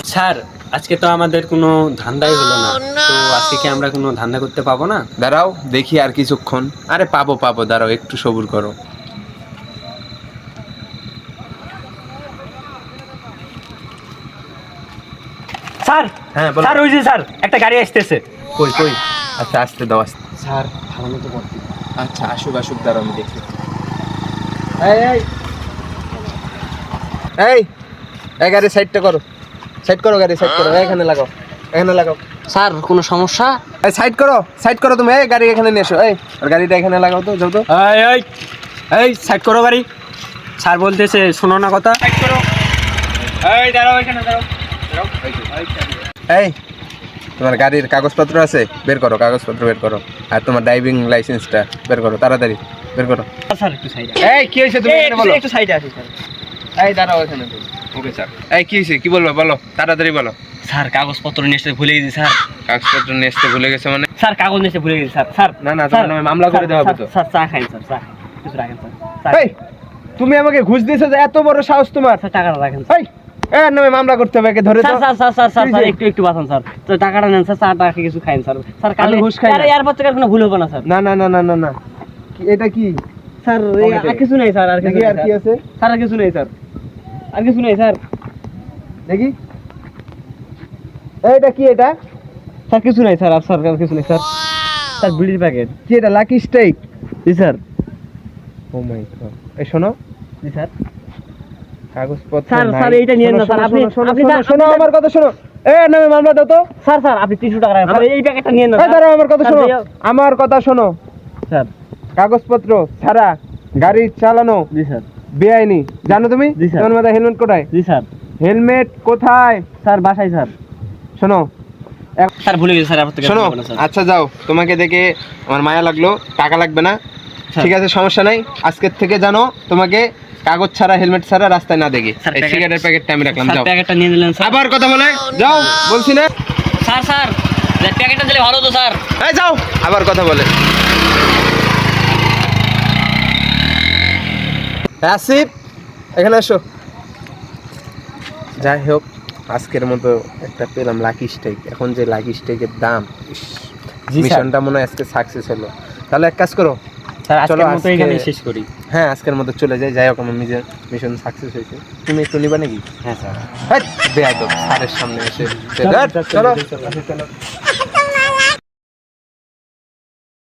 Sir আজকে তো আমাদের কোনো ধান্দাই হলো না, তো আজকে কি আমরা কোনো ধান্দা করতে পাবো না? দাঁড়াও দেখি আর কিছুক্ষণ। আরে পাবো, দাঁড়াও একটু সবুর করো। স্যার হ্যাঁ বলো। স্যার ওই যে স্যার একটা গাড়ি আসতেছে। কই আচ্ছা আসতে দাও আসতে। স্যার ভালো মতো করতে। আচ্ছা আসুক দাঁড়াও আমি দেখি। এই গাড়ি সাইডটা করো, গাড়ি সাইড করো, এখানে লাগাও, স্যার কোনো সমস্যা? এই সাইড করো তুমি। এই গাড়ি এখানে নিয়ে এসো, এই আর গাড়িটা এখানে লাগাও তো, যাও তো। এই সাইড করো গাড়ি। স্যার বলতেছে শোনো না কথা। সাইড করো। এই দাঁড়াও এখানে দাঁড়াও। এই তোমার গাড়ির কাগজপত্র আছে? বের করো, কাগজপত্র বের করো। আর তোমার ড্রাইভিং লাইসেন্সটা বের করো, তাড়াতাড়ি বের করো। স্যার একটু সাইডে। এই কি হয়েছে তুমি এখানে বলো। একটু সাইডে আসো স্যার। এই দাঁড়াও এখানে। Okay sir. এই কি হয়েছে, কি বলবো বলো, তাড়াতাড়ি বলো। স্যার কাগজপত্র নিয়ে আসতে ভুলে গেছি স্যার। কাগজপত্র নিয়ে আসতে ভুলে গেছে মানে? স্যার কাগজ নিয়ে আসতে ভুলে গেছি স্যার। স্যার না তোমার নামে মামলা করে দেওয়া হবে তো। স্যার চা খাইন স্যার, চা কিছু রাখেন স্যার। এই তুমি আমাকে ঘুষ দিয়েছো যে, এত বড় সাহস তোমার? স্যার টাকাটা রাখেন। এই এর নামে মামলা করতে হবে, একে ধরে তো। স্যার একটু বাঁচান স্যার। তো টাকাটা নেন স্যার, চা টাকা কিছু খাইন স্যার। স্যার কালে ঘুষ খাই না। আরে এরপর থেকে আর কোনো ভুল হবে না স্যার। না এটা কি স্যার আর কিছু নেই স্যার। আর কিছু আর কি আছে স্যার? আর কিছু নেই স্যার। আর কিছু নেই স্যার। দেখি এইটা কি? এটা স্যার কিছু নেই স্যার। আর স্যার আর কিছু নেই স্যার। স্যার বিড়ির প্যাকেট। কি? এটা লাকি স্ট্রাইক? জি স্যার। ও মাই গড। এই শোনো, জি স্যার। কাগজপত্র স্যার নাই। স্যার এইটা নিয়েন না স্যার। আপনি শোনো আমার কথা শোনো। এর নামে মামলা দাও তো। স্যার আপনি 300 টাকা রাখেন। স্যার এই প্যাকেটটা নিয়েন না। এই দাঁড়াও, আমার কথা শোনো, আমার কথা শোনো। স্যার কাগজপত্র ছাড়া গাড়ি চালানো জি স্যার। বেআইনি, জানো তুমি? জি স্যার। তোমার মাথায় হেলমেট কোথায়? জি স্যার। হেলমেট কোথায়? স্যার বাসায় স্যার। শোনো স্যার ভুলে গেছি স্যার। আপনার থেকে শোনো, ভুলবো না, স্যার। আচ্ছা যাও, তোমাকে দেখে আমার মায়া লাগলো, টাকা লাগবে না, স্যার। ঠিক আছে সমস্যা নাই। আজকের থেকে জানো তোমাকে কাগজ ছাড়া হেলমেট ছাড়া রাস্তায় না দেখি। স্যার, এই সিগারেটের প্যাকেটটা আমি রাখলাম, স্যার যাও। প্যাকেটটা নিয়ে নিলেন স্যার। আবার কথা বলে যাও, বলছি না। স্যার প্যাকেটটা দিলে ভালো তো স্যার। এই যাও, আবার কথা বলে। আসিফ এখানে এসো। যাই হোক, আজকের মতো একটা পেলাম লাকি স্ট্রাইক। এখন যে লাকি স্ট্রাইকের দাম, জি স্যার। মিশনটা মনে হয় আজকে সাকসেস হলো। তাহলে এক কাজ করো, স্যার চলো আজকের মতো আজকে- এখানে শেষ করি। হ্যাঁ আজকের মতো চলে যাই। যাই হোক, আমার নিজের মিশন সাকসেস হয়েছে। তুমি একটু নিবা নাকি? হ্যাঁ স্যার। বেয়াদব, স্যারের সামনে এসে। চলো।